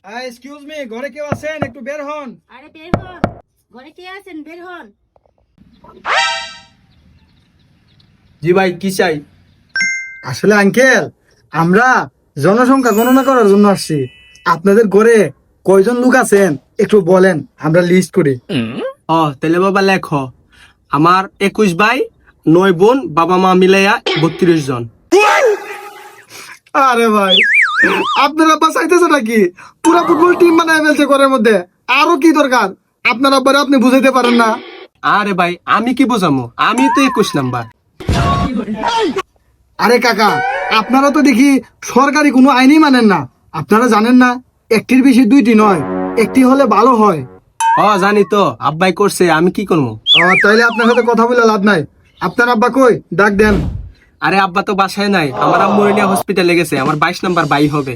Excuse me, ঘরে কেউ আছেন? একটু বের হন। আরে বের হন, ঘরে কে আছেন? বের হন। জি ভাই, কি চাই? আসলে আঙ্কেল, আমরা জনসংখ্যা গণনা করার জন্য আসছি। আপনাদের ঘরে কয়জন লোক আছেন একটু বলেন, আমরা লিস্ট করি। তাহলে বাবা লেখো, আমার 21 ভাই, 9 বোন, বাবা মা মিলাইয়া 32 জন। আরে ভাই, আপনারা বাঁচাইতেছে নাকি? পুরা ফুটবল টিম বানায় ফেলছে ঘরের মধ্যে। আরো কি দরকার? আপনার আব্বারে আপনি বুঝাইতে পারেন না? আরে ভাই, আমি কি বোঝামো? আমি তো 21 নাম্বার। আরে কাকা, আপনারা তো দেখি সরকারি কোনো আইনই মানেন না। আপনারা জানেন না একটির বেশি দুইটি নয়, একটি হলে ভালো হয়। জানি তো, আব্বাই করছে, আমি কি করবো? তাইলে আপনার সাথে কথা বলে লাভ নাই। আপনার আব্বা কই? ডাক দেন। আরে আব্বা তো বাসায় নাই, আমার আম্মু নিয়ে হসপিটালে গেছে, আমার 22 নাম্বার বাই হবে।